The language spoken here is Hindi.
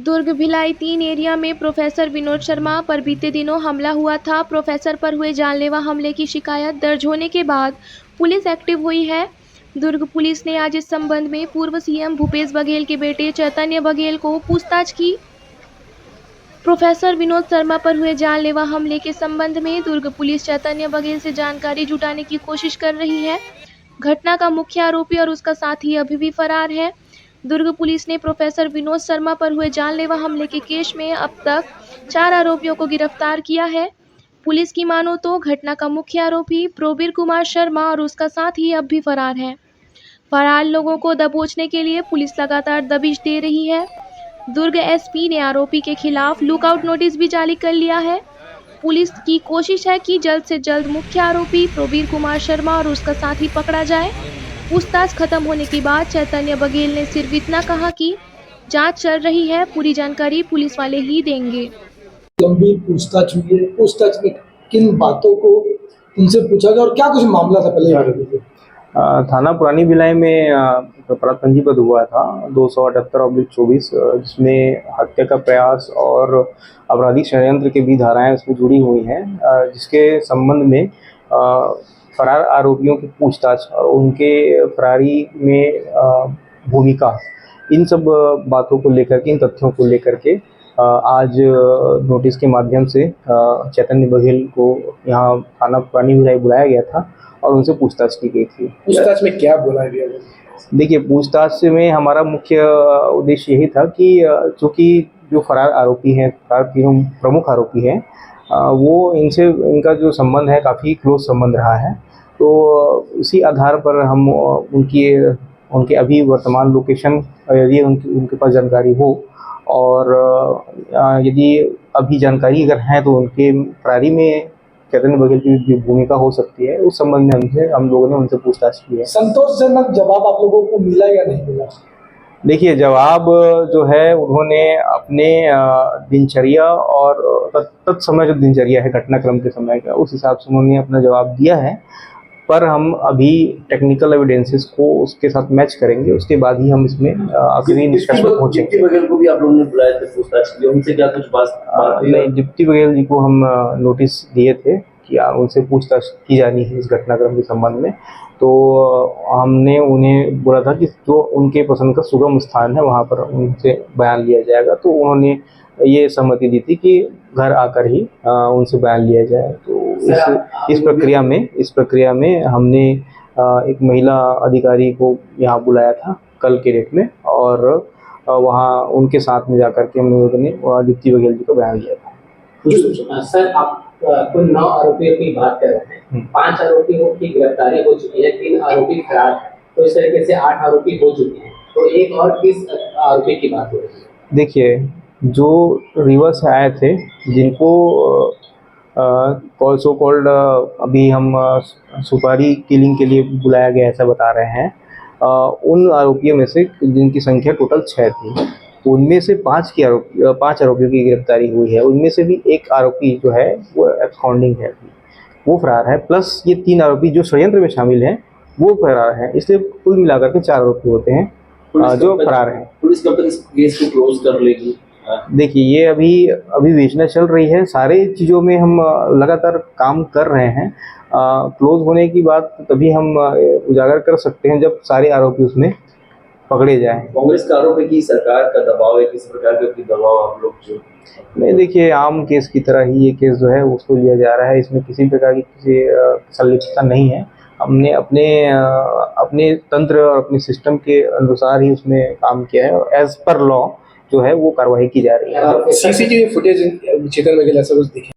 दुर्ग भिलाई 3 एरिया में प्रोफेसर विनोद शर्मा पर बीते दिनों हमला हुआ था। प्रोफेसर पर हुए जानलेवा हमले की शिकायत दर्ज होने के बाद पुलिस एक्टिव हुई है। दुर्ग पुलिस ने आज इस संबंध में पूर्व सीएम भूपेश बघेल के बेटे चैतन्य बघेल को पूछताछ की। प्रोफेसर विनोद शर्मा पर हुए जानलेवा हमले के संबंध में दुर्ग पुलिस चैतन्य बघेल से जानकारी जुटाने की कोशिश कर रही है। घटना का मुख्य आरोपी और उसका साथी अभी भी फरार है। दुर्ग पुलिस ने प्रोफेसर विनोद शर्मा पर हुए जानलेवा हमले के केस में अब तक 4 आरोपियों को गिरफ्तार किया है। पुलिस की मानो तो घटना का मुख्य आरोपी प्रवीर कुमार शर्मा और उसका साथी अब भी फरार है। फरार लोगों को दबोचने के लिए पुलिस लगातार दबिश दे रही है। दुर्ग एसपी ने आरोपी के खिलाफ लुकआउट नोटिस भी जारी कर लिया है। पुलिस की कोशिश है कि जल्द से जल्द मुख्य आरोपी प्रवीर कुमार शर्मा और उसका साथी पकड़ा जाए। पूछताछ खत्म होने के बाद चैतन्य बघेल ने सिर्फ इतना कहा कि जांच चल रही है, पूरी जानकारी पुलिस वाले ही देंगे। लंबी पूछताछ हुई है। पूछताछ में किन बातों को उनसे पूछा गया और क्या कुछ मामला था पहले? थाना पुरानी भिलाई में अपराध पंजीबद्ध हुआ था 278/24, जिसमें हत्या का प्रयास और आपराधिक षड्यंत्र की भी धाराएं उसमें जुड़ी हुई हैं, जिसके संबंध में फरार आरोपियों की पूछताछ और उनके फरारी में भूमिका, इन सब बातों को लेकर के, इन तथ्यों को लेकर के आज नोटिस के माध्यम से चैतन्य बघेल को यहाँ थाना पुरानी भिलाई बुलाया गया था और उनसे पूछताछ की गई थी। पूछताछ में क्या बोला गया? देखिए, पूछताछ में हमारा मुख्य उद्देश्य यही था कि चूँकि जो फरार आरोपी हैं, फरार तीनों प्रमुख आरोपी हैं, वो इनका जो संबंध है काफ़ी क्लोज संबंध रहा है। तो उसी आधार पर हम उनके अभी वर्तमान लोकेशन, यदि उनके पास जानकारी हो और यदि अभी जानकारी अगर है तो उनके फरारी में चैतन्य बघेल की भूमिका हो सकती है, उस संबंध में हम लोगों ने उनसे पूछताछ की है। संतोषजनक जवाब आप लोगों को मिला या नहीं मिला? देखिए, जवाब जो है उन्होंने अपने दिनचर्या और तत्समय जो दिनचर्या है घटनाक्रम के समय का, उस हिसाब से उन्होंने अपना जवाब दिया है। पर हम अभी टेक्निकल एविडेंसेस को उसके साथ मैच करेंगे, उसके बाद ही हम इसमें आखिरी निष्कर्ष पर पहुंचेंगे। डिप्टी बघेल को भी आप लोगों ने बुलाया था पूछताछ के लिए, उनसे क्या कुछ बात नहीं, डिप्टी बघेल जी को हम नोटिस दिए थे कि उनसे पूछताछ की जानी है इस घटनाक्रम के संबंध में। तो हमने उन्हें बोला था कि जो उनके पसंद का सुगम स्थान है वहाँ पर उनसे बयान लिया जाएगा। तो उन्होंने ये सहमति दी थी कि घर आकर ही उनसे बयान लिया जाए। तो इस प्रक्रिया में हमने एक महिला अधिकारी को यहाँ बुलाया था कल के डेट में, और वहाँ उनके साथ में जाकर के हम लोगों ने डिप्टी बघेल जी को बयान लिया था। सर, आप कुल 9 आरोपियों की बात कर रहे हैं। 5 आरोपियों की गिरफ्तारी हो चुकी है, 3 आरोपी फरार हैं, तो इस तरीके से 8 आरोपी हो चुके हैं। तो एक और किस आरोपी की बात हो रही है? देखिए, जो रिवर्स से आए थे, जिनको सो कॉल्ड अभी हम सुपारी किलिंग के लिए बुलाया गया ऐसा बता रहे हैं, उन आरोपियों में से जिनकी संख्या टोटल 6 थी, उनमें से 5 आरोपियों की गिरफ्तारी हुई है। उनमें से भी एक आरोपी जो है वो एब्सकॉन्डिंग है, वो फरार है, प्लस ये 3 आरोपी जो षड्यंत्र में शामिल हैं वो फरार हैं। इसलिए कुल मिलाकर के 4 आरोपी होते हैं जो फरार हैं। पुलिस कब तक इस केस को क्लोज कर लेगी? देखिए, ये अभी विवेचना चल रही है। सारे चीज़ों में हम लगातार काम कर रहे हैं। क्लोज होने की बात तभी हम उजागर कर सकते हैं जब सारे आरोपी उसमें पकड़े जाएं। कांग्रेस का आरोप है कि सरकार का दबाव है, किस प्रकार का दबाव आप लोग जो? नहीं, देखिए, आम केस की तरह ही ये केस जो है उसको लिया जा रहा है। इसमें किसी प्रकार की संलिप्तता नहीं है। हमने अपने तंत्र और अपने सिस्टम के अनुसार ही उसमें काम किया है और एज पर लॉ जो है वो कार्रवाई की जा रही है। सीसीटीवी फुटेज चेतन बघेल ऐसा कुछ दिखे?